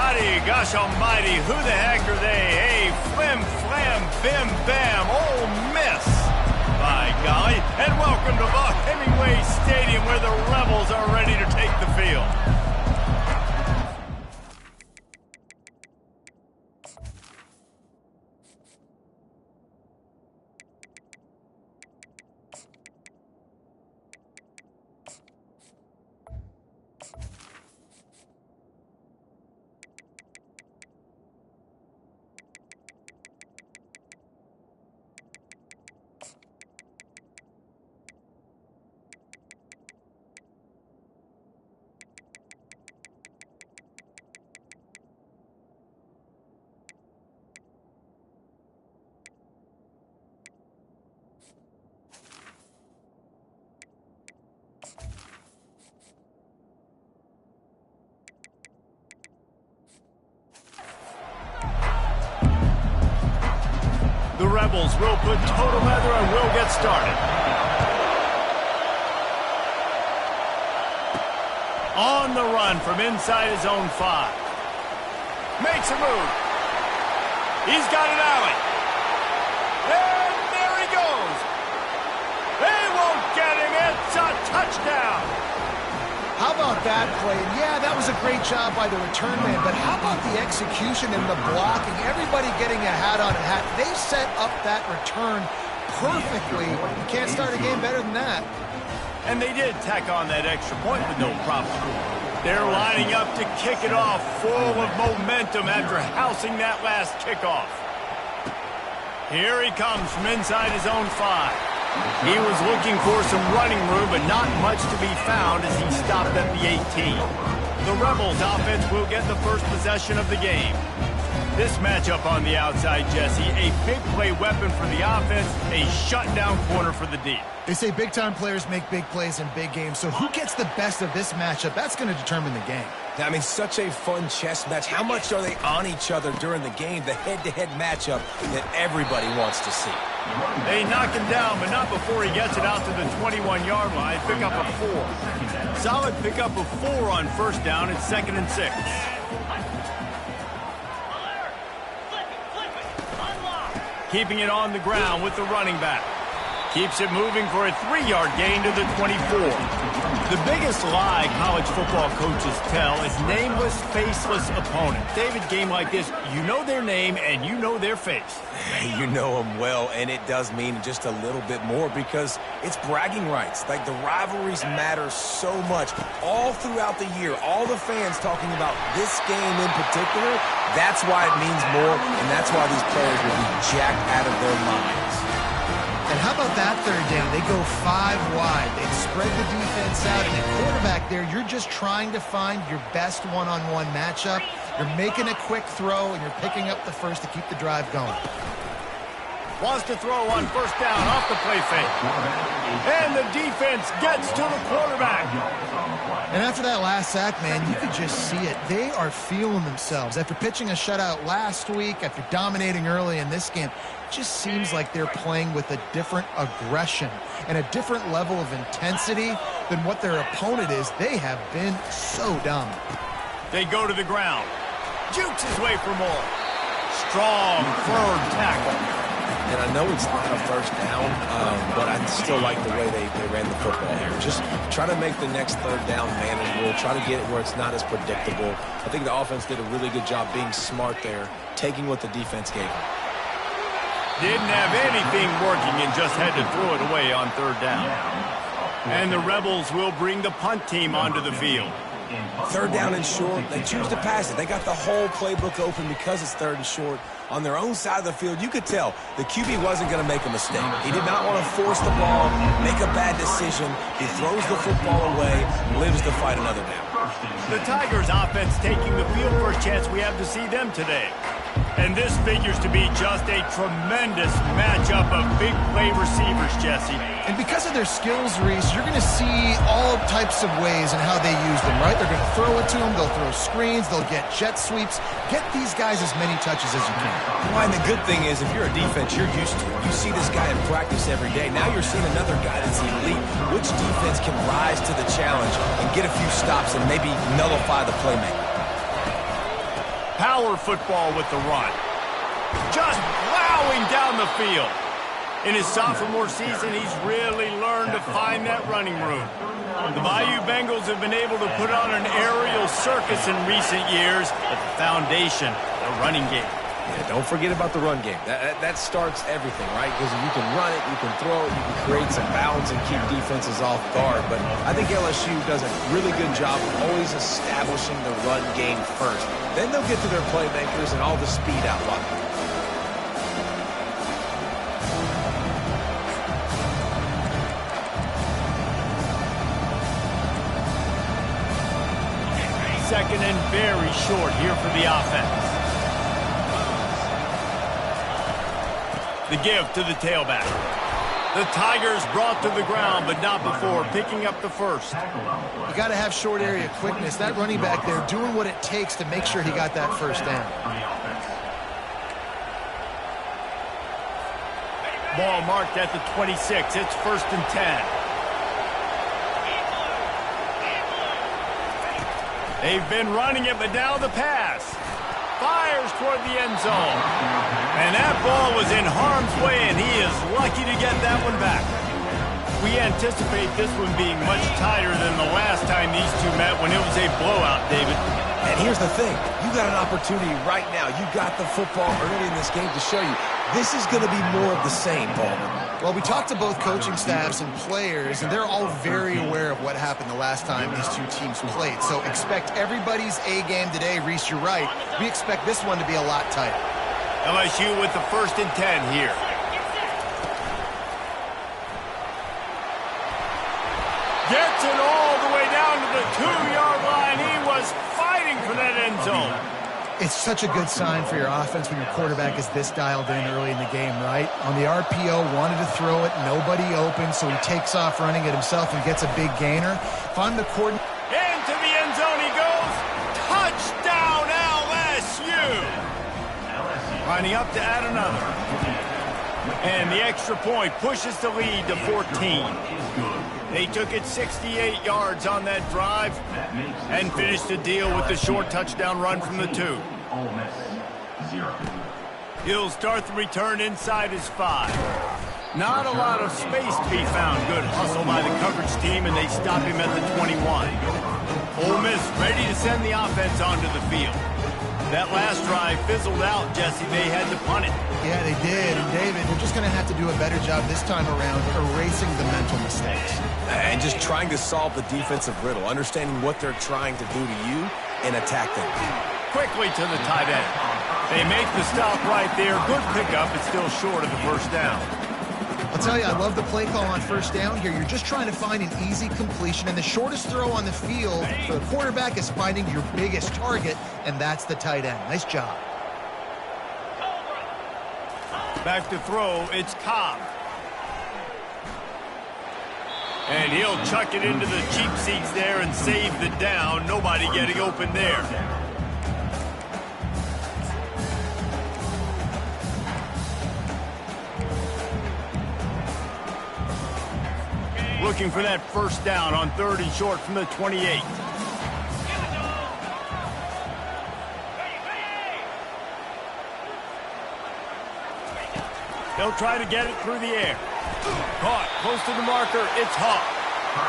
Almighty, gosh almighty, who the heck are they? Hey, flim, flam, bim, bam, Ole Miss. By golly, and welcome to Hemingway Stadium where the Rebels are ready to take the field. The Rebels will put total leather and will get started. On the run from inside his own 5. Makes a move. He's got an alley. And there he goes. They won't get him. It's a touchdown. How about that play? And yeah, that was a great job by the return man, but how about the execution and the blocking? Everybody getting a hat on a hat. They set up that return perfectly. You can't start a game better than that. And they did tack on that extra point with no problem. They're lining up to kick it off full of momentum after housing that last kickoff. Here he comes from inside his own 5. He was looking for some running room, but not much to be found as he stopped at the 18. The Rebels offense will get the first possession of the game. This matchup on the outside, Jesse, a big play weapon for the offense, a shutdown corner for the D. They say big-time players make big plays in big games, so who gets the best of this matchup? That's going to determine the game. I mean, such a fun chess match. How much are they on each other during the game, the head-to-head matchup that everybody wants to see? They knock him down, but not before he gets it out to the 21-yard line. Pick up a 4. Solid pick up of 4 on first down. It's 2nd and 6. Keeping it on the ground with the running back. Keeps it moving for a 3-yard gain to the 24. The biggest lie college football coaches tell is nameless, faceless opponents. David, game like this, you know their name and you know their face. You know them well, and it does mean just a little bit more because it's bragging rights. Like, the rivalries matter so much all throughout the year. All the fans talking about this game in particular, that's why it means more, and that's why these players will be jacked out of their minds. And how about that third down? They go 5 wide. They spread the defense out. And at quarterback there, you're just trying to find your best one-on-one matchup. You're making a quick throw, and you're picking up the first to keep the drive going. Wants to throw on first down off the play fake. And the defense gets to the quarterback. And after that last sack, man, you could just see it. They are feeling themselves. After pitching a shutout last week, after dominating early in this game, it just seems like they're playing with a different aggression and a different level of intensity than what their opponent is. They have been so dominant. They go to the ground. Jukes his way for more. Strong, firm tackle. And I know it's not a first down, but I still like the way they ran the football here. Just try to make the next third down manageable. Try to get it where it's not as predictable. I think the offense did a really good job being smart there, taking what the defense gave them. Didn't have anything working and just had to throw it away on third down. And the Rebels will bring the punt team onto the field. Third down and short, they choose to pass it. They got the whole playbook open because it's third and short. On their own side of the field, you could tell the QB wasn't going to make a mistake. He did not want to force the ball, make a bad decision. He throws the football away, lives to fight another down. The Tigers offense taking the field for a chance we have to see them today. And this figures to be just a tremendous matchup of big play receivers, Jesse. And because of their skills, Reese, you're going to see all types of ways in how they use them, right? They're going to throw it to them. They'll throw screens. They'll get jet sweeps. Get these guys as many touches as you can. Well, and the good thing is, if you're a defense, you're used to it. You see this guy in practice every day. Now you're seeing another guy that's elite. Which defense can rise to the challenge and get a few stops and maybe nullify the playmaker? Power football with the run. Just plowing down the field. In his sophomore season, he's really learned to find that running room. The Bayou Bengals have been able to put on an aerial circus in recent years, but the foundation, the running game. Yeah, don't forget about the run game. That starts everything, right? Because you can run it, you can throw it, you can create some balance and keep defenses off guard. But I think LSU does a really good job of always establishing the run game first. Then they'll get to their playmakers and all the speed outlook. Second and very short here for the offense. The give to the tailback. The Tigers brought to the ground, but not before picking up the first. You got to have short area quickness. That running back there doing what it takes to make sure he got that first down. Ball marked at the 26. It's 1st and 10. They've been running it, but now the pass. Fires toward the end zone. And that ball was in harm's way, and he is lucky to get that one back. We anticipate this one being much tighter than the last time these two met when it was a blowout, David. And here's the thing. You got an opportunity right now. You got the football early in this game to show you this is going to be more of the same, Paul. Well, we talked to both coaching staffs and players, and they're all very aware of what happened the last time these two teams played. So expect everybody's A game today. Reese, you're right. We expect this one to be a lot tighter. LSU with the 1st and 10 here. Gets it all the way down to the 2-yard line. He was fighting for that end zone. It's such a good sign for your offense when your quarterback is this dialed in early in the game, right? On the RPO, wanted to throw it, nobody open, so he takes off running it himself and gets a big gainer. If I'm the coordinator... Into the end zone he goes. Touchdown, LSU! Lining up to add another. And the extra point pushes the lead to 14. They took it 68 yards on that drive and finished the deal with the short touchdown run from the 2. He'll start the return inside his 5. Not a lot of space to be found. Good hustle by the coverage team, and they stop him at the 21. Ole Miss ready to send the offense onto the field. That last drive fizzled out, Jesse. They had to punt it. Yeah, they did. And, David, they're just going to have to do a better job this time around erasing the mental mistakes. And just trying to solve the defensive riddle, understanding what they're trying to do to you and attack them. Quickly to the tight end. They make the stop right there. Good pickup. It's still short of the first down. I'll tell you, I love the play call on first down here. You're just trying to find an easy completion, and the shortest throw on the field for the quarterback is finding your biggest target, and that's the tight end. Nice job. Back to throw, it's Ncaa. And he'll chuck it into the cheap seats there and save the down. Nobody getting open there. Looking for that first down on 3rd and short from the 28. They'll try to get it through the air. Caught close to the marker. It's Hawk.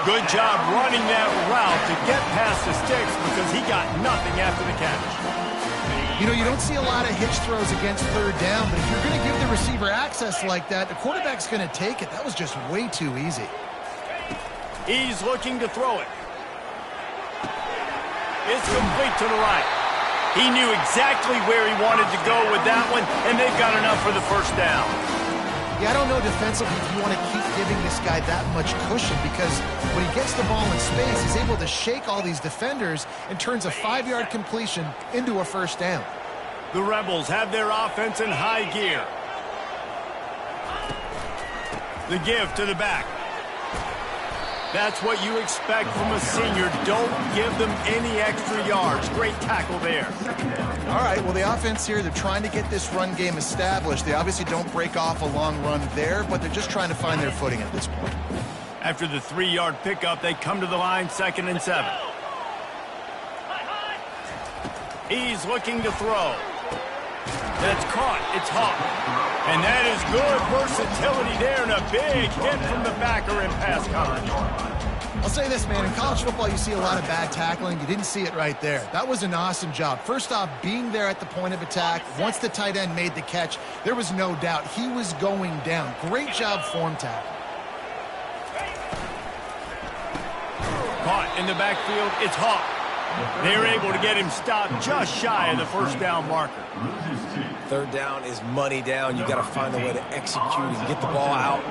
Good job running that route to get past the sticks because he got nothing after the catch. You know, you don't see a lot of hitch throws against 3rd down, but if you're going to give the receiver access like that, the quarterback's going to take it. That was just way too easy. He's looking to throw it. It's complete to the right. He knew exactly where he wanted to go with that one, and they've got enough for the first down. Yeah, I don't know defensively if you want to keep giving this guy that much cushion because when he gets the ball in space, he's able to shake all these defenders and turns a 5-yard completion into a first down. The Rebels have their offense in high gear. The give to the back. That's what you expect from a senior. Don't give them any extra yards. Great tackle there. All right, well, the offense here, they're trying to get this run game established. They obviously don't break off a long run there, but they're just trying to find their footing at this point. After the 3-yard pickup, they come to the line 2nd and 7. He's looking to throw. That's caught. It's Hawk. And that is good versatility there, and a big hit from the backer in pass coverage. I'll say this, man. In college football, you see a lot of bad tackling. You didn't see it right there. That was an awesome job. First off, being there at the point of attack. Once the tight end made the catch, there was no doubt he was going down. Great job form tackle. Caught in the backfield. It's Hawk. They're able to get him stopped just shy of the first down marker. Third down is money down. You got to find a way to execute and get the ball out,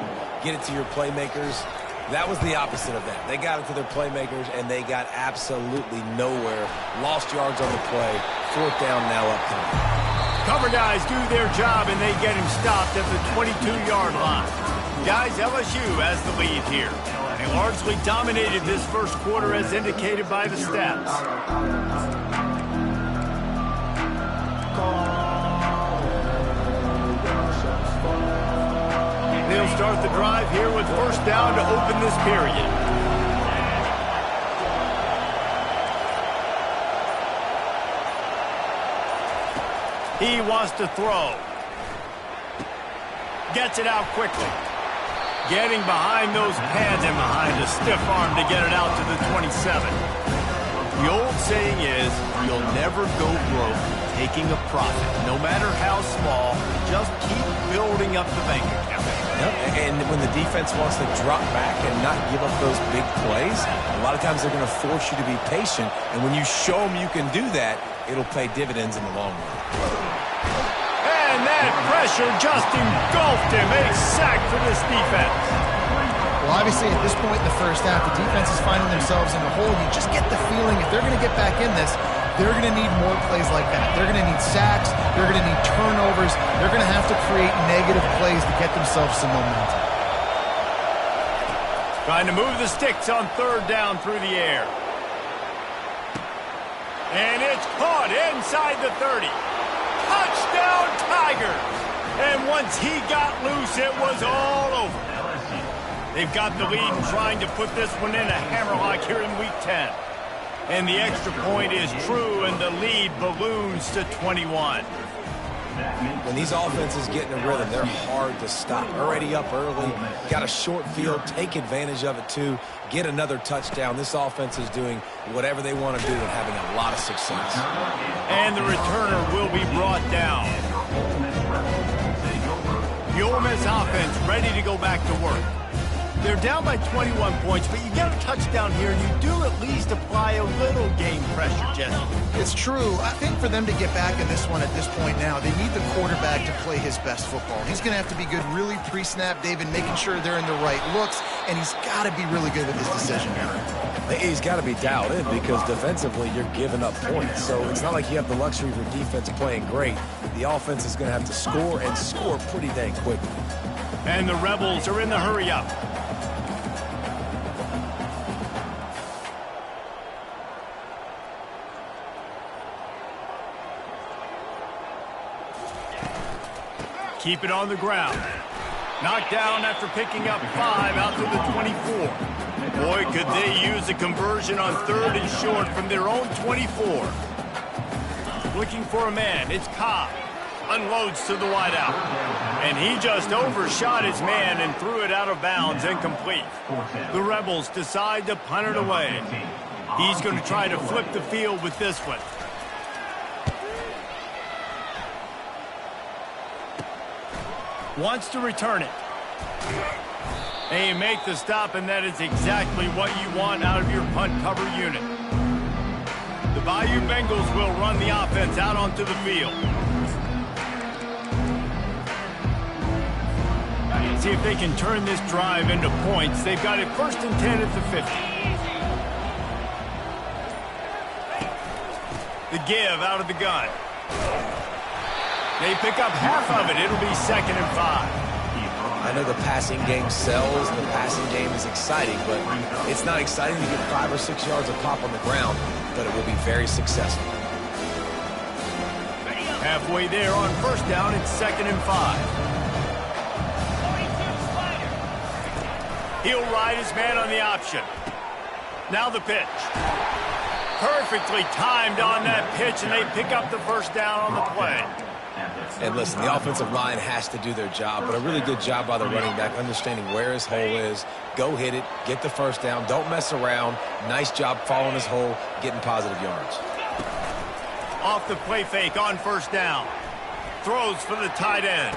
get it to your playmakers. That was the opposite of that. They got it to their playmakers, and they got absolutely nowhere. Lost yards on the play. Fourth down now upcoming. Cover guys do their job, and they get him stopped at the 22-yard line. Guys, LSU has the lead here. They largely dominated this first quarter as indicated by the stats. They'll start the drive here with first down to open this period. He wants to throw. Gets it out quickly. Getting behind those pads and behind a stiff arm to get it out to the 27. The old saying is, you'll never go broke taking a profit. No matter how small, just keep building up the bank account. Yep. And when the defense wants to drop back and not give up those big plays, a lot of times they're going to force you to be patient. And when you show them you can do that, it'll pay dividends in the long run. And that pressure just engulfed him. A sack for this defense. Well, obviously, at this point in the first half, the defense is finding themselves in a hole. You just get the feeling if they're going to get back in this, they're going to need more plays like that. They're going to need sacks. They're going to need turnovers. They're going to have to create negative plays to get themselves some momentum. Trying to move the sticks on third down through the air. And it's caught inside the 30. Touchdown, Tigers! And once he got loose, it was all over. They've got the lead and trying to put this one in a hammerlock here in Week 10. And the extra point is true, and the lead balloons to 21. When these offenses get in a rhythm, they're hard to stop. Already up early, got a short field, take advantage of it too, get another touchdown. This offense is doing whatever they want to do and having a lot of success. And the returner will be brought down. The Ole Miss offense ready to go back to work. They're down by 21 points, but you get a touchdown here, and you do at least apply a little game pressure, Jesse. It's true. I think for them to get back in this one at this point now, they need the quarterback to play his best football. He's going to have to be good really pre-snap, David, making sure they're in the right looks, and he's got to be really good with his decision making. He's got to be dialed in because defensively you're giving up points. So it's not like you have the luxury of your defense playing great. The offense is going to have to score and score pretty dang quickly. And the Rebels are in the hurry-up. Keep it on the ground. Knocked down after picking up 5 out to the 24. Boy, could they use a conversion on third and short from their own 24. Looking for a man. It's Ncaa. Unloads to the wideout. And he just overshot his man and threw it out of bounds, incomplete. The Rebels decide to punt it away. He's going to try to flip the field with this one. Wants to return it. They make the stop, and that is exactly what you want out of your punt cover unit. The Bayou Bengals will run the offense out onto the field. See if they can turn this drive into points. They've got it 1st and 10 at the 50. The give out of the gun. They pick up half of it. It'll be 2nd and 5. I know the passing game sells and the passing game is exciting, but it's not exciting to get 5 or 6 yards of pop on the ground, but it will be very successful. Halfway there on 1st down, it's 2nd and 5. He'll ride his man on the option. Now the pitch. perfectly timed on that pitch, and they pick up the first down on the play. And listen, the offensive line has to do their job, but a really good job by the running back, understanding where his hole is. Go hit it, get the first down, don't mess around. Nice job following his hole, getting positive yards. Off the play fake on first down. Throws for the tight end.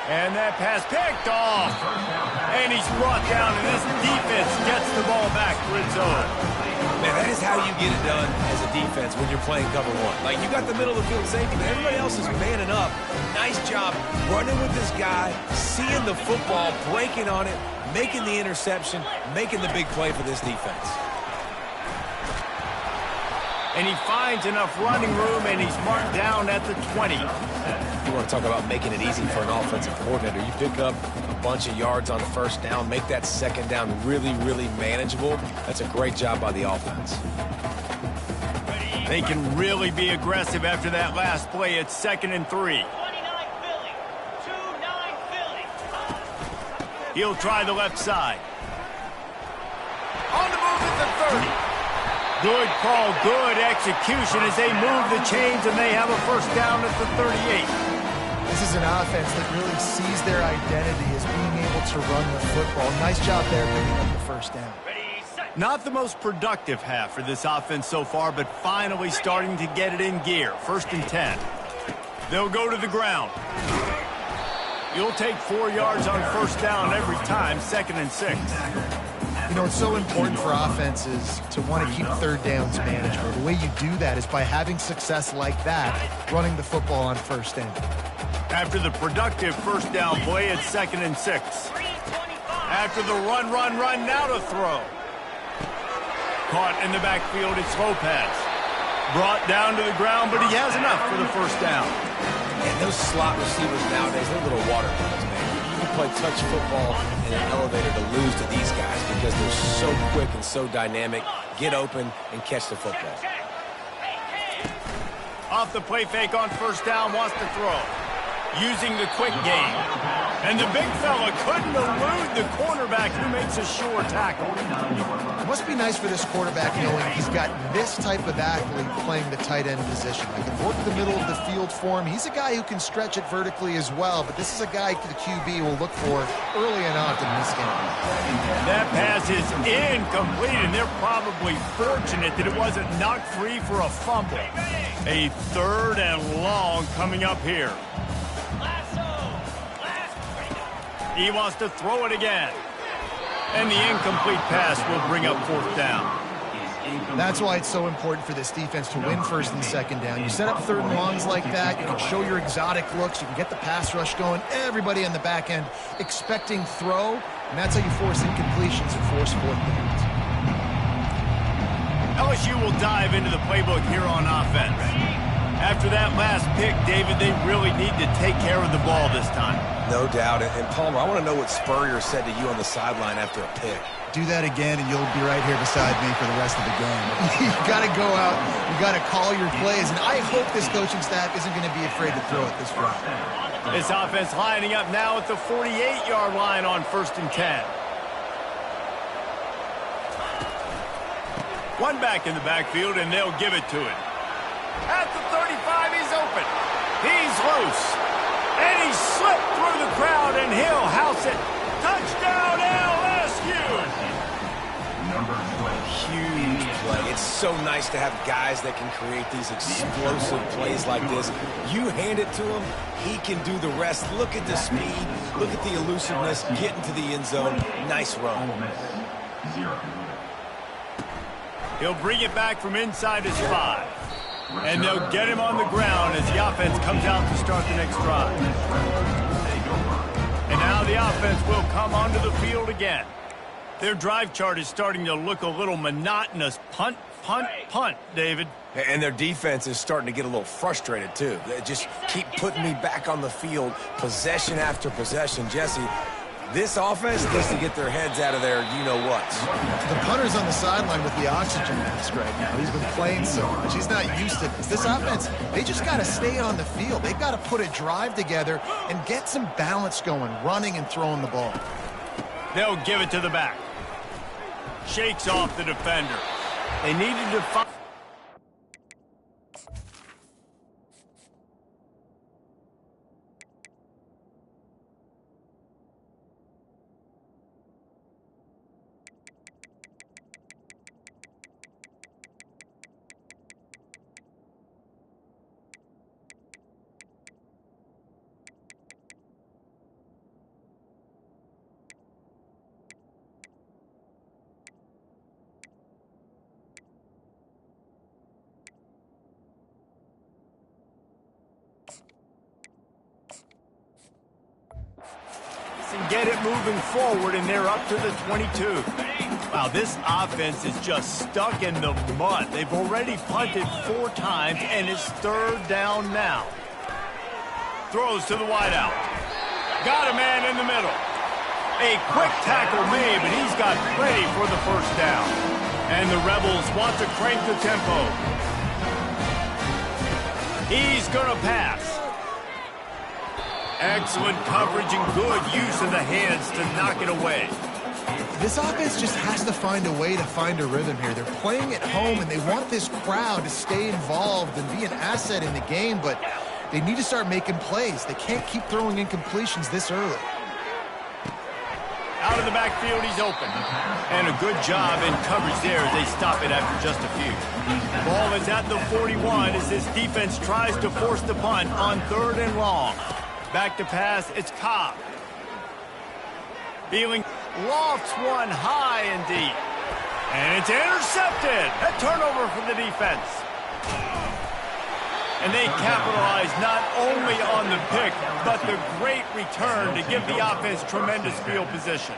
And that pass picked off. And he's brought down, and this defense gets the ball back for its own. Man, that is how you get it done as a defense when you're playing cover one. Like, you got the middle of the field safety, but everybody else is manning up. Nice job running with this guy, seeing the football, breaking on it, making the interception, making the big play for this defense. And he finds enough running room, and he's marked down at the 20. You want to talk about making it easy for an offensive coordinator. You pick up a bunch of yards on first down, make that second down really, really manageable. That's a great job by the offense. They can really be aggressive after that last play. It's 2nd and 3. 29 Philly. 2-9 Philly. He'll try the left side. On the move at the 30. Good call, good execution as they move the chains, and they have a first down at the 38. This is an offense that really sees their identity as being able to run the football. Nice job there picking up the first down. Ready, set. Not the most productive half for this offense so far, but finally starting to get it in gear. 1st and 10. They'll go to the ground. You'll take 4 yards on first down every time, 2nd and 6. You know, it's so important for offenses to want to keep third downs manageable. The way you do that is by having success like that, running the football on first down. After the productive first down play, it's 2nd and 6. 3:25. After the run, now to throw. Caught in the backfield, it's Lopez. Brought down to the ground, but he has enough for the first down. And those slot receivers nowadays, they're little water bottles, man. You can play touch football in an elevator to lose to these guys because they're so quick and so dynamic. Get open and catch the football. Off the play fake on first down, wants to throw. Using the quick game. And the big fella couldn't elude the cornerback who makes a sure tackle. It must be nice for this quarterback knowing he's got this type of athlete playing the tight end position. I can work the middle of the field for him. He's a guy who can stretch it vertically as well, but this is a guy the QB will look for early and often in this game. That pass is incomplete, and they're probably fortunate that it wasn't knocked free for a fumble. A 3rd and long coming up here. He wants to throw it again. And the incomplete pass will bring up 4th down. That's why it's so important for this defense to win 1st and 2nd down. You set up 3rd and longs like that, you can show your exotic looks, you can get the pass rush going, everybody on the back end expecting throw, and that's how you force incompletions and force 4th downs. LSU will dive into the playbook here on offense. After that last pick, David, they really need to take care of the ball this time. No doubt. And Palmer, I want to know what Spurrier said to you on the sideline after a pick. Do that again, and you'll be right here beside me for the rest of the game. You got to go out, you got to call your plays, and I hope this coaching staff isn't going to be afraid to throw it this route. This offense lining up now at the 48-yard line on 1st and 10. One back in the backfield, and they'll give it to him. At the 35, he's open. He's loose. And he slipped through the crowd, and he'll house it. Touchdown, LSU! Huge play. It's so nice to have guys that can create these explosive plays like this. You hand it to him, he can do the rest. Look at the speed. Look at the elusiveness. Get into the end zone. Nice run. He'll bring it back from inside his 5. And they'll get him on the ground as the offense comes out to start the next drive. And now the offense will come onto the field again. Their drive chart is starting to look a little monotonous. Punt, punt, punt, David. And their defense is starting to get a little frustrated, too. They just keep putting me back on the field, possession after possession. Jesse, this offense needs to get their heads out of their you-know-whats. The punter's on the sideline with the oxygen mask right now. He's been playing so much. He's not used to this. This offense, they just got to stay on the field. They've got to put a drive together and get some balance going, running and throwing the ball. They'll give it to the back. Shakes off the defender. They needed to find... get it moving forward, and they're up to the 22. Wow, this offense is just stuck in the mud. They've already punted 4 times, and it's 3rd down now. Throws to the wideout. Got a man in the middle. A quick tackle made, but he's got plenty for the 1st down. And the Rebels want to crank the tempo. He's going to pass. Excellent coverage and good use of the hands to knock it away. This offense just has to find a way to find a rhythm here. They're playing at home, and they want this crowd to stay involved and be an asset in the game, but they need to start making plays. They can't keep throwing incompletions this early. Out of the backfield, he's open. And a good job in coverage there as they stop it after just a few. Ball is at the 41 as this defense tries to force the punt on 3rd and long. Back to pass, it's Ncaa. Feeling lofts one high and deep. And it's intercepted. A turnover for the defense. And they capitalize not only on the pick, but the great return to give the offense tremendous field position.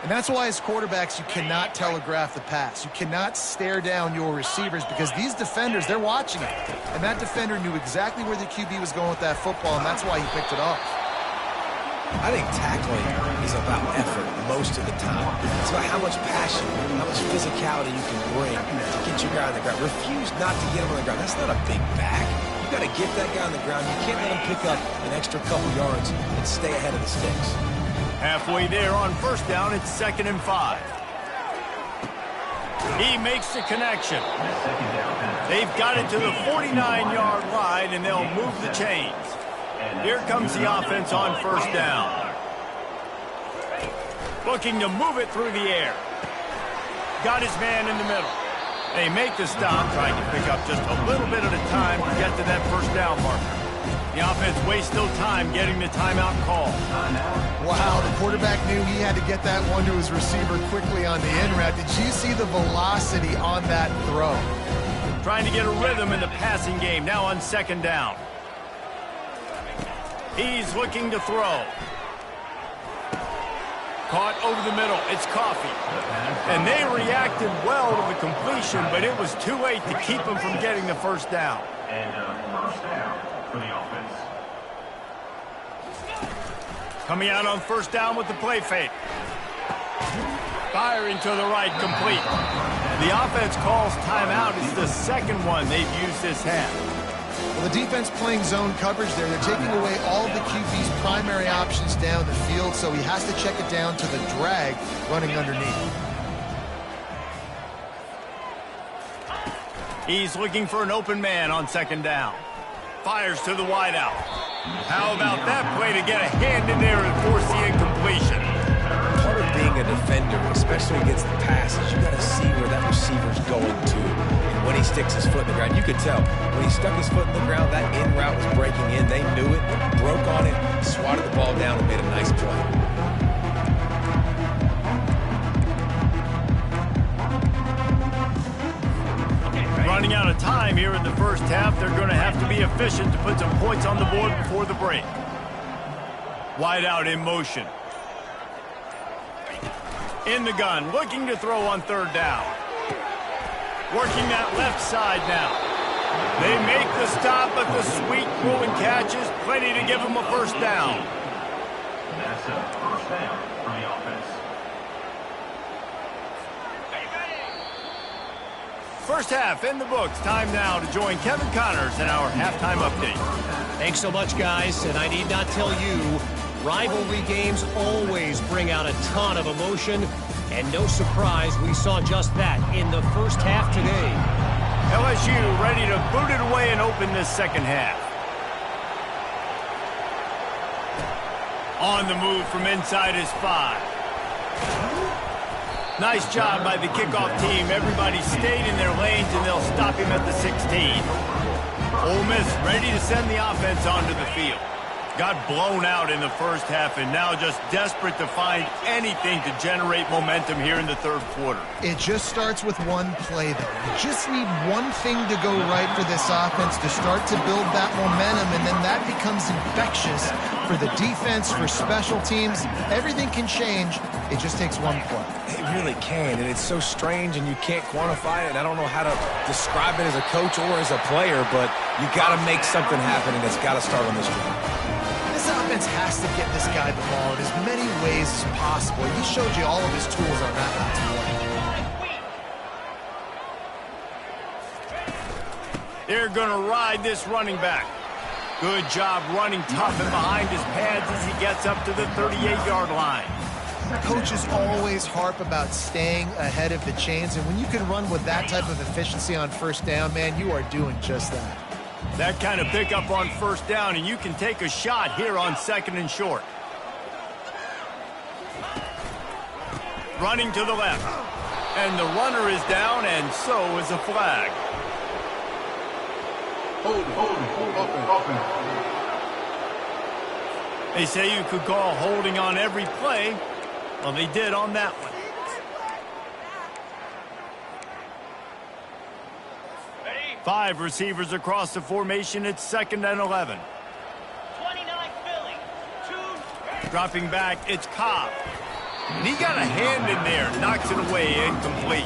And that's why as quarterbacks, you cannot telegraph the pass. You cannot stare down your receivers because these defenders, they're watching it. And that defender knew exactly where the QB was going with that football, and that's why he picked it off. I think tackling is about effort most of the time. It's about how much passion, how much physicality you can bring to get your guy on the ground. Refuse not to get him on the ground. That's not a big back. You got to get that guy on the ground. You can't let him pick up an extra couple yards and stay ahead of the sticks. Halfway there on 1st down, it's 2nd and 5. He makes the connection. They've got it to the 49-yard line, and they'll move the chains. Here comes the offense on 1st down. Looking to move it through the air. Got his man in the middle. They make the stop, trying to pick up just a little bit at a time to get to that 1st down marker. The offense wastes no time getting the timeout call. Wow, the quarterback knew he had to get that one to his receiver quickly on the in route. Did you see the velocity on that throw? Trying to get a rhythm in the passing game, now on 2nd down. He's looking to throw. Caught over the middle. It's Coffee. And they reacted well to the completion, but it was too late to keep him from getting the 1st down. And 1st down for the offense. Coming out on 1st down with the play fake. Firing to the right, complete. The offense calls timeout. It's the 2nd one they've used this half. Well, the defense playing zone coverage there. They're taking away all the QB's primary options down the field, so he has to check it down to the drag running underneath. He's looking for an open man on 2nd down. Fires to the wideout. How about that play to get a hand in there and force the incompletion? Part of being a defender, especially against the pass, is you got to see where that receiver's going to. And when he sticks his foot in the ground, you could tell. When he stuck his foot in the ground, that in route was breaking in. They knew it, broke on it, swatted the ball down, and made a nice play. Running out of time here in the 1st half. They're going to have to be efficient to put some points on the board before the break. Wide out in motion. In the gun, looking to throw on 3rd down. Working that left side now. They make the stop, but the sweet throw and catch is plenty to give them a 1st down. That's a 1st down for the offense. 1st half in the books. Time now to join Kevin Connors in our halftime update. Thanks so much, guys. And I need not tell you, rivalry games always bring out a ton of emotion. And no surprise, we saw just that in the 1st half today. LSU ready to boot it away and open this 2nd half. On the move from inside his 5. Nice job by the kickoff team. Everybody stayed in their lanes, and they'll stop him at the 16. Ole Miss ready to send the offense onto the field. Got blown out in the first half and now just desperate to find anything to generate momentum here in the third quarter. It just starts with one play, though. You just need one thing to go right for this offense to start to build that momentum, and then that becomes infectious for the defense, for special teams. Everything can change. It just takes one play. It really can, and it's so strange, and you can't quantify it, and I don't know how to describe it as a coach or as a player, but you got to make something happen, and it's got to start on this drive. This offense has to get this guy the ball in as many ways as possible. He showed you all of his tools on that last play. They're going to ride this running back. Good job running tough and behind his pads as he gets up to the 38-yard line. Coaches always harp about staying ahead of the chains, and when you can run with that type of efficiency on first down, man, you are doing just that. That kind of pickup on first down, and you can take a shot here on 2nd and short. Running to the left. And the runner is down, and so is a flag. Open. They say you could call holding on every play. Well, they did on that one. Five receivers across the formation. It's 2nd and 11. 29 Philly. 2. Dropping back, it's Ncaa. And he got a hand in there. Knocks it away, incomplete.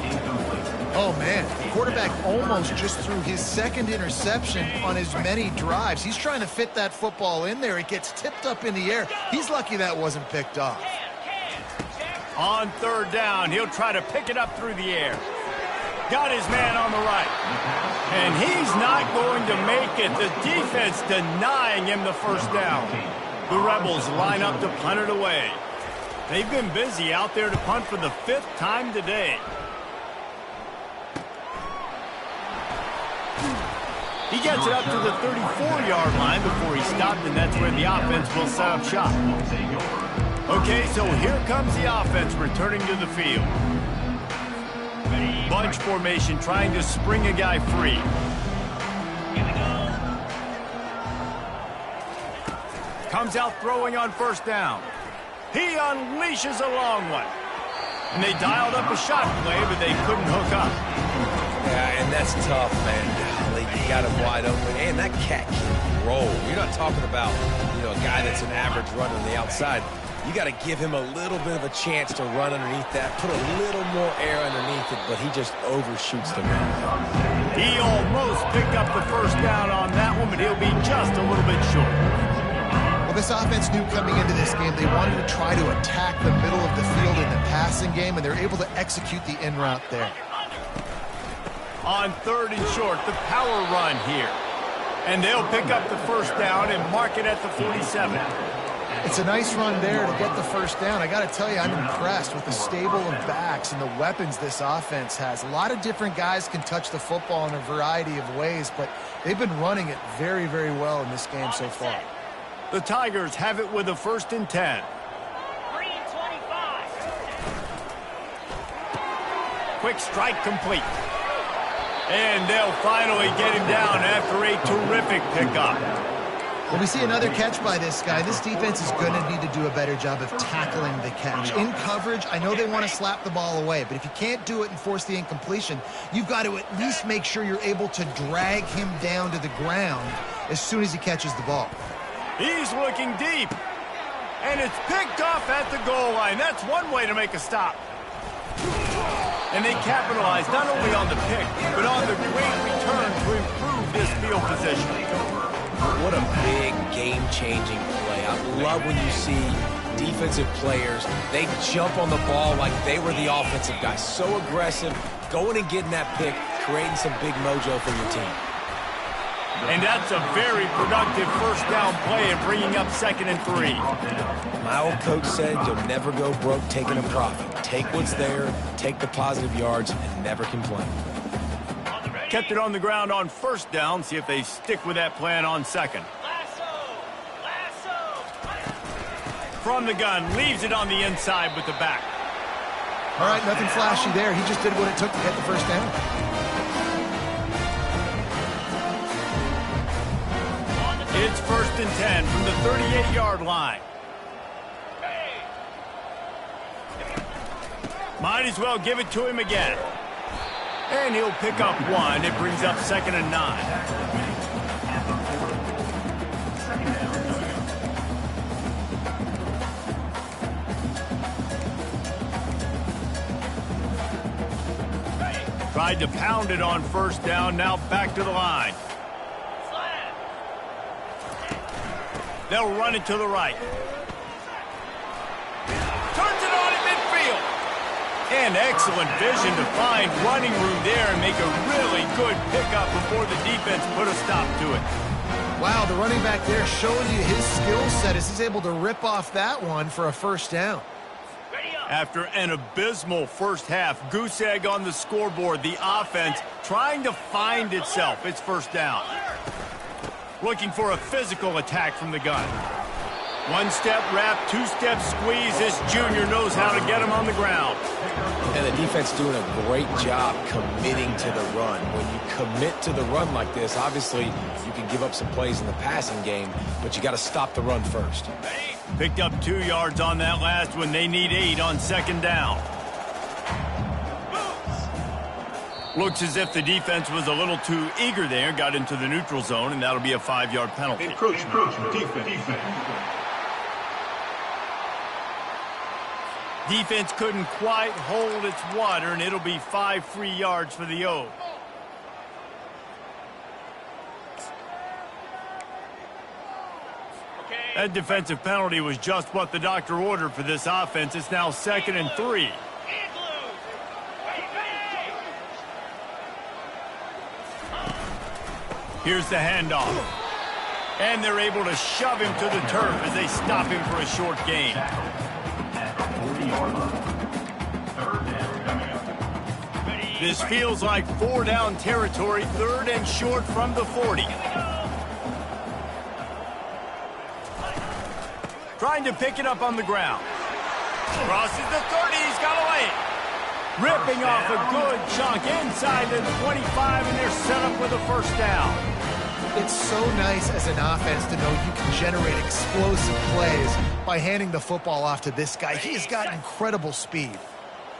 Oh, man. The quarterback almost just threw his second interception on as many drives. He's trying to fit that football in there. It gets tipped up in the air. He's lucky that wasn't picked off. On 3rd down, he'll try to pick it up through the air. Got his man on the right. And he's not going to make it. The defense denying him the first down. The Rebels line up to punt it away. They've been busy out there to punt for the 5th time today. He gets it up to the 34-yard line before he stopped, and that's where the offense will set up shop. Okay, so here comes the offense returning to the field. Bunch formation trying to spring a guy free. Comes out throwing on first down. He unleashes a long one. And they dialed up a shot play, but they couldn't hook up. Yeah, and that's tough, man. Golly, you got him wide open. And that cat can roll. You're not talking about, a guy that's an average runner on the outside. You got to give him a little bit of a chance to run underneath that, put a little more air underneath it, but he just overshoots the man. He almost picked up the first down on that one, but he'll be just a little bit short. Well, this offense knew coming into this game they wanted to try to attack the middle of the field in the passing game, and they're able to execute the in route there. On 3rd and short, the power run here. And they'll pick up the first down and mark it at the 47. It's a nice run there to get the first down. I got to tell you, I'm impressed with the stable of backs and the weapons this offense has. A lot of different guys can touch the football in a variety of ways, but they've been running it very, very well in this game so far. The Tigers have it with a 1st and 10. 3:25. Quick strike complete. And they'll finally get him down after a terrific pickup. Well, we see another catch by this guy. This defense is going to need to do a better job of tackling the catch. In coverage, I know they want to slap the ball away, but if you can't do it and force the incompletion, you've got to at least make sure you're able to drag him down to the ground as soon as he catches the ball. He's looking deep. And it's picked off at the goal line. That's one way to make a stop. And they capitalize not only on the pick, but on the great return to improve this field position. What a big game-changing play. I love when you see defensive players, they jump on the ball like they were the offensive guy. So aggressive, going and getting that pick, creating some big mojo for your team. And that's a very productive first down play and bringing up 2nd and 3. My old coach said you'll never go broke taking a profit. Take what's there, take the positive yards, and never complain. Kept it on the ground on first down. See if they stick with that plan on 2nd. Lasso. From the gun, leaves it on the inside with the back. All right, nothing flashy there. He just did what it took to get the first down. It's 1st and 10 from the 38-yard line. Might as well give it to him again. And he'll pick up one. It brings up 2nd and 9. Tried to pound it on 1st down, now back to the line. They'll run it to the right. Turns it on in midfield. And excellent vision to find running room there and make a really good pickup before the defense put a stop to it. Wow, the running back there shows you his skill set as he's able to rip off that one for a 1st down. After an abysmal first half, goose egg on the scoreboard. The offense trying to find itself. It's 1st down. Looking for a physical attack from the gun. 1-step wrap, 2-step squeeze. This junior knows how to get him on the ground. And the defense doing a great job committing to the run. When you commit to the run like this, obviously you can give up some plays in the passing game, but you got to stop the run first. Picked up 2 yards on that last one. They need 8 on 2nd down. Looks as if the defense was a little too eager there. Got into the neutral zone, and that'll be a 5-yard penalty. Encroachment, defense. Defense couldn't quite hold its water, and it'll be 5 free yards for the O. That defensive penalty was just what the doctor ordered for this offense. It's now 2nd and 3. Here's the handoff. And they're able to shove him to the turf as they stop him for a short gain. This feels like 4-down territory, 3rd and short from the 40. Trying to pick it up on the ground. Crosses the 30, he's got away. Ripping off a good chunk inside the 25, and they're set up with a 1st down. It's so nice as an offense to know you can generate explosive plays by handing the football off to this guy. He has got incredible speed.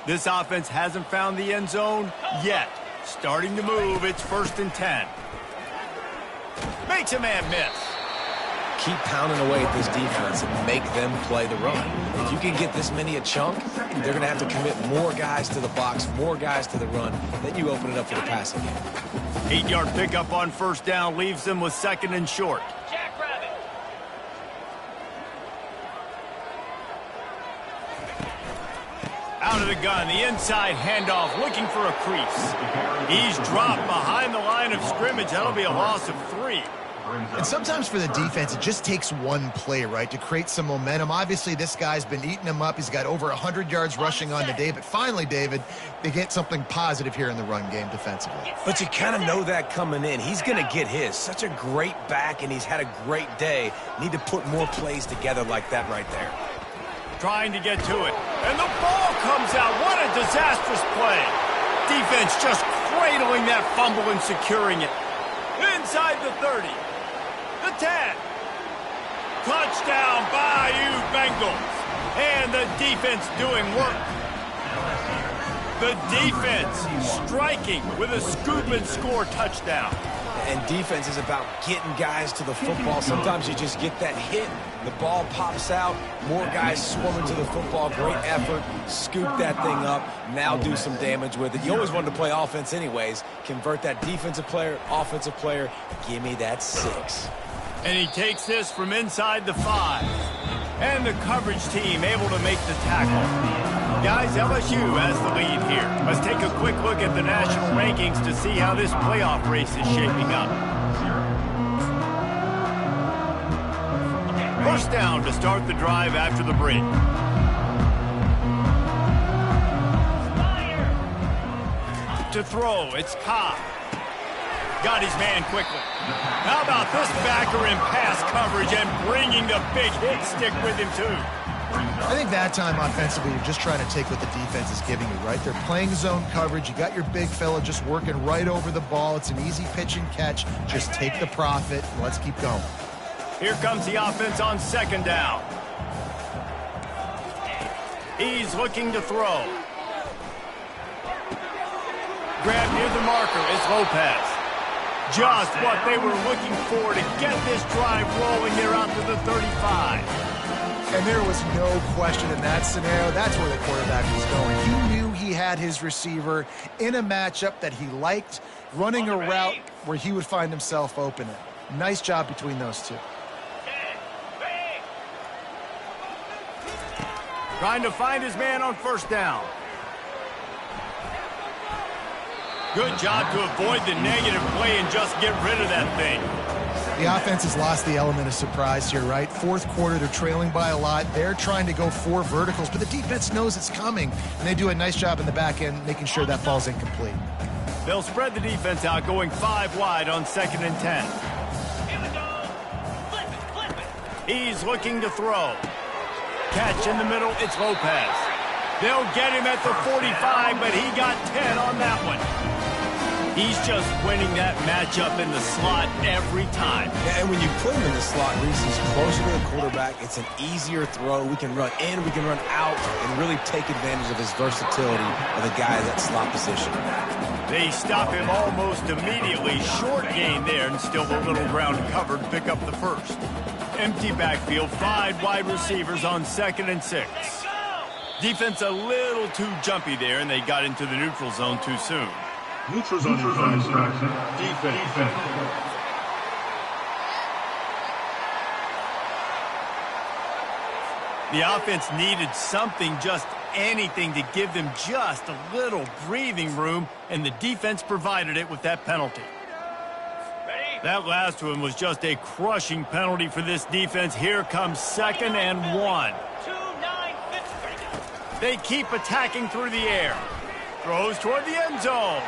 This offense hasn't found the end zone yet. Starting to move, it's 1st and 10. Makes a man miss. Keep pounding away at this defense and make them play the run. If you can get this many a chunk, they're going to have to commit more guys to the box, more guys to the run. Then you open it up for the passing game. 8-yard pickup on 1st down leaves them with 2nd and short. Jackrabbit. Out of the gun, the inside handoff, looking for a crease. He's dropped behind the line of scrimmage. That'll be a loss of 3. And sometimes for the defense, it just takes one play, right, to create some momentum. Obviously, this guy's been eating him up. He's got over 100 yards rushing on the day. But finally, David, they get something positive here in the run game defensively. But you kind of know that coming in. He's going to get his. Such a great back, and he's had a great day. Need to put more plays together like that right there. Trying to get to it. And the ball comes out. What a disastrous play. Defense just cradling that fumble and securing it. Inside the 30. The 10. Touchdown, Bayou Bengals. And the defense doing work. The defense striking with a scoop and score touchdown. And defense is about getting guys to the football. Sometimes you just get that hit. The ball pops out. More guys swarming to the football. Great effort. Scoop that thing up. Now do some damage with it. You always wanted to play offense anyways. Convert that defensive player, offensive player. Give me that 6. And he takes this from inside the 5. And the coverage team able to make the tackle. Guys, LSU has the lead here. Let's take a quick look at the national rankings to see how this playoff race is shaping up. 1st down to start the drive after the break. To throw, it's Ncaa. Got his man quickly. How about this backer in pass coverage and bringing the big hit stick with him, too? I think that time offensively, you're just trying to take what the defense is giving you, right? They're playing zone coverage. You got your big fella just working right over the ball. It's an easy pitch and catch. Just take the profit and let's keep going. Here comes the offense on second down. He's looking to throw. Grab near the marker is Lopez. Just what they were looking for to get this drive rolling there out to the 35. And there was no question in that scenario. That's where the quarterback was going. He knew he had his receiver in a matchup that he liked, running a route where he would find himself open. Nice job between those two. Trying to find his man on first down. Good job to avoid the negative play and just get rid of that thing. The offense has lost the element of surprise here, right? Fourth quarter, they're trailing by a lot. They're trying to go 4 verticals, but the defense knows it's coming, and they do a nice job in the back end making sure that falls incomplete. They'll spread the defense out, going 5 wide on 2nd and 10. Here we go. Flip it. He's looking to throw. Catch in the middle, it's Lopez. They'll get him at the 45, but he got 10 on that one. He's just winning that matchup in the slot every time. Yeah, and when you put him in the slot, Reese, he's closer to the quarterback. It's an easier throw. We can run in, we can run out, and really take advantage of his versatility of the guy at that slot position. They stop him almost immediately. Short gain there, and still a little ground covered. Pick up the first. Empty backfield, 5 wide receivers on 2nd and 6. Defense a little too jumpy there, and they got into the neutral zone too soon. Neutral zone instruction. Defense. The offense needed something, just anything, to give them just a little breathing room, and the defense provided it with that penalty. That last one was just a crushing penalty for this defense. Here comes 2nd and 1. They keep attacking through the air. Throws toward the end zone.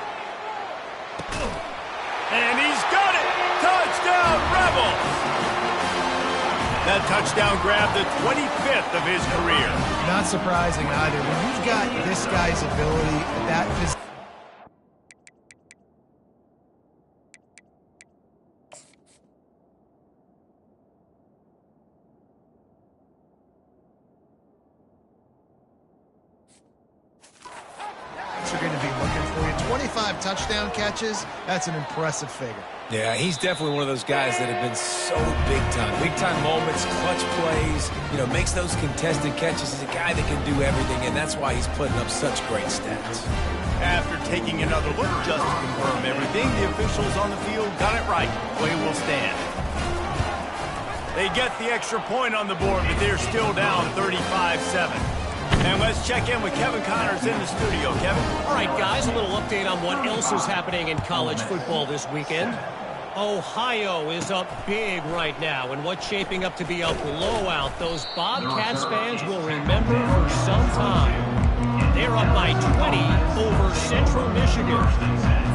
And he's got it! Touchdown, Rebels! That touchdown grabbed the 25th of his career. Not surprising either. When you've got this guy's ability, that physical. Are going to be looking for you. 25 touchdown catches, that's an impressive figure. Yeah, he's definitely one of those guys that have been so big time. Big time moments, clutch plays, makes those contested catches. He's a guy that can do everything, and that's why he's putting up such great stats. After taking another look just to confirm everything, the officials on the field got it right. Play will stand. They get the extra point on the board, but they're still down 35-7. And let's check in with Kevin Connors in the studio. Kevin? All right, guys, a little update on what else is happening in college football this weekend. Ohio is up big right now in what's shaping up to be a blowout. Those Bobcats fans will remember for some time. They're up by 20 over Central Michigan.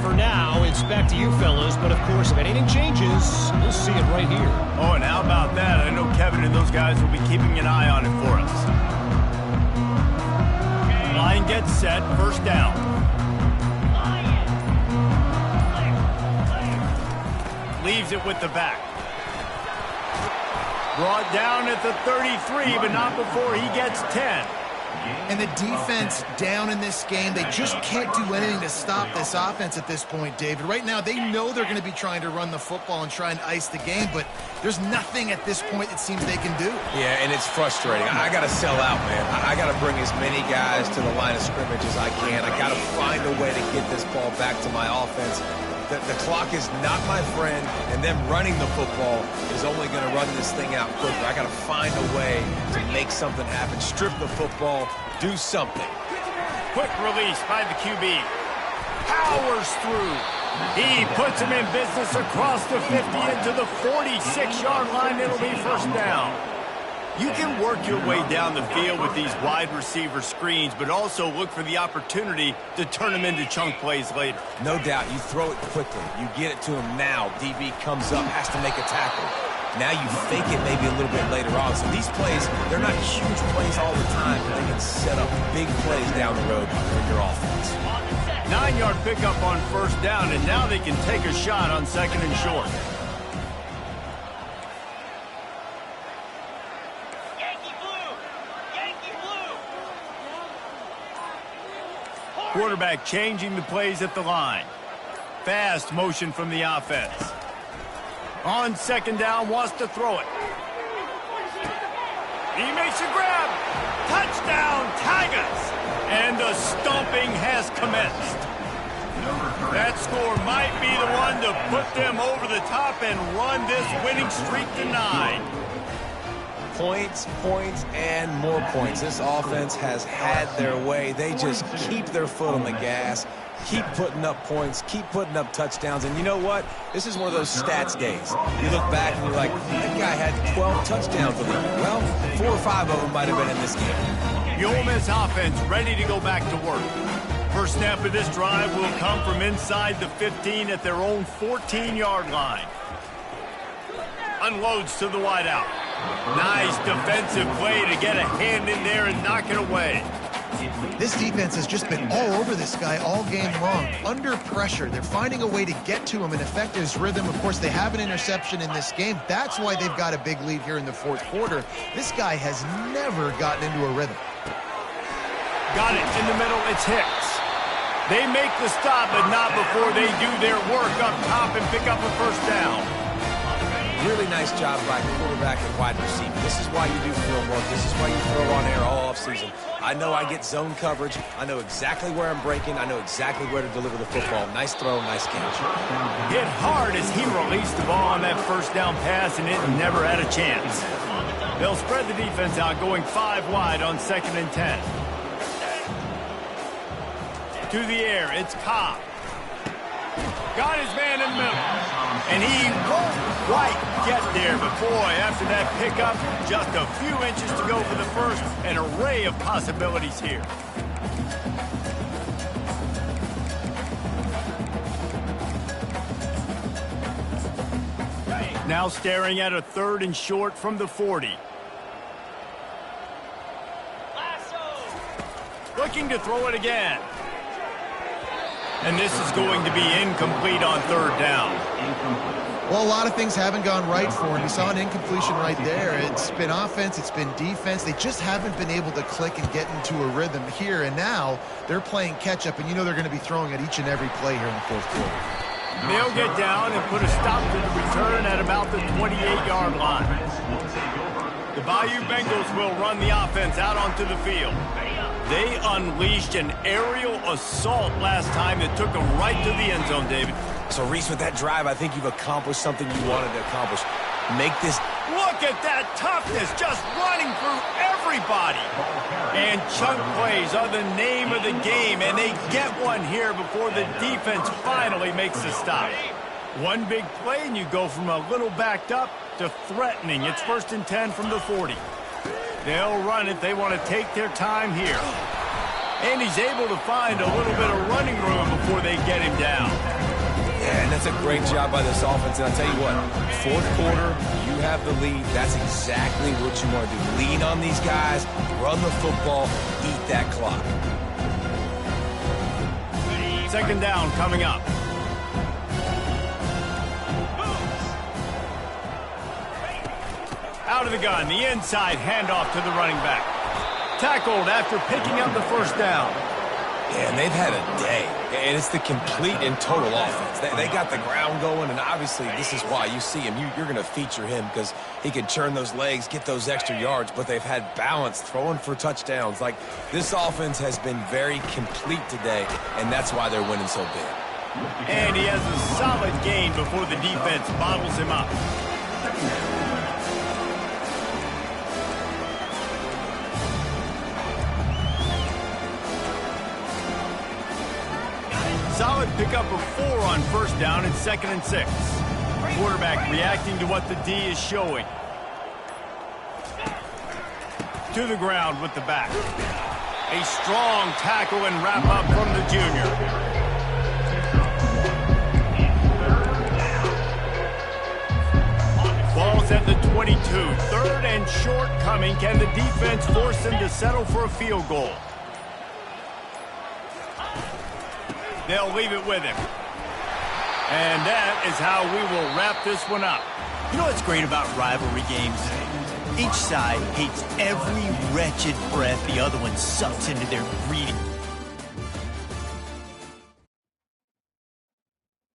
For now, it's back to you fellas, but of course, if anything changes, you'll see it right here. Oh, and how about that? I know Kevin and those guys will be keeping an eye on it for us. Line gets set, first down. Leaves it with the back. Brought down at the 33, but not before he gets 10. And the defense down in this game, they just can't do anything to stop this offense at this point, David. Right now, they know they're going to be trying to run the football and try and ice the game, but there's nothing at this point it seems they can do. Yeah, and it's frustrating. I got to sell out, man. I got to bring as many guys to the line of scrimmage as I can. I got to find a way to get this ball back to my offense. The clock is not my friend, and them running the football is only going to run this thing out quicker. I got to find a way to make something happen. Strip the football, do something. Quick release by the QB. Powers through. He puts him in business across the 50 into the 46-yard line. It'll be first down. You can work your way down the field with these wide receiver screens, but also look for the opportunity to turn them into chunk plays later. No doubt. You throw it quickly. You get it to him now. DB comes up, has to make a tackle. Now you fake it maybe a little bit later on. So these plays, they're not huge plays all the time, but they can set up big plays down the road for your offense. 9-yard pickup on first down, and now they can take a shot on 2nd and short. Quarterback changing the plays at the line. Fast motion from the offense. On second down, wants to throw it. He makes a grab. Touchdown, Tigers! And the stomping has commenced. That score might be the one to put them over the top and run this winning streak to 9. Points, points, and more points. This offense has had their way. They just keep their foot on the gas, keep putting up points, keep putting up touchdowns. And you know what? This is one of those stats days. You look back and you're like, that guy had 12 touchdowns with him. Well, 4 or 5 of them might have been in this game. The Ole Miss offense ready to go back to work. First snap of this drive will come from inside the 15 at their own 14-yard line. Unloads to the wideout. Nice defensive play to get a hand in there and knock it away. This defense has just been all over this guy all game long. Under pressure, they're finding a way to get to him and affect his rhythm. Of course, they have an interception in this game. That's why they've got a big lead here in the fourth quarter. This guy has never gotten into a rhythm. Got it in the middle. It's Hicks. They make the stop, but not before they do their work up top and pick up a first down. Really nice job by quarterback and wide receiver. This is why you do film work. This is why you throw on air all offseason. I know I get zone coverage. I know exactly where I'm breaking. I know exactly where to deliver the football. Nice throw, nice catch. Hit hard as he released the ball on that first down pass, and it never had a chance. They'll spread the defense out, going 5 wide on 2nd and 10. To the air, it's Ncaa. Got his man in the middle. And he won't quite get there. But boy, after that pickup, just a few inches to go for the first. An array of possibilities here. Now staring at a 3rd and short from the 40. Looking to throw it again. And this is going to be incomplete on 3rd down. Well, a lot of things haven't gone right for him. You saw an incompletion right there. It's been offense, it's been defense. They just haven't been able to click and get into a rhythm here. And now they're playing catch-up, and you know they're going to be throwing at each and every play here in the fourth quarter. They'll get down and put a stop to the return at about the 28-yard line. The Bayou Bengals will run the offense out onto the field. They unleashed an aerial assault last time that took them right to the end zone, David. So, Reese, with that drive, I think you've accomplished something you wanted to accomplish. Make this... Look at that toughness, just running through everybody. And chunk plays are the name of the game, and they get one here before the defense finally makes the stop. One big play, and you go from a little backed up to threatening. It's 1st and 10 from the 40. They'll run it. They want to take their time here. And he's able to find a little bit of running room before they get him down. Yeah, and that's a great job by this offense. And I'll tell you what, 4th quarter, you have the lead. That's exactly what you want to do. Lean on these guys, run the football, eat that clock. 2nd down coming up. Out of the gun, the inside handoff to the running back. Tackled after picking up the first down. Yeah, and they've had a day. And it's the complete and total offense. They got the ground going, and obviously this is why you see him. You're going to feature him because he can churn those legs, get those extra yards, but they've had balance, throwing for touchdowns. Like, this offense has been very complete today, and that's why they're winning so big. And he has a solid gain before the defense bottles him up. Solid pickup of 4 on 1st down and 2nd and 6. Quarterback reacting to what the D is showing. To the ground with the back. A strong tackle and wrap up from the junior. Ball's at the 22. 3rd and short coming. Can the defense force them to settle for a field goal? They'll leave it with him. And that is how we will wrap this one up. You know what's great about rivalry games? Each side hates every wretched breath the other one sucks into their greedy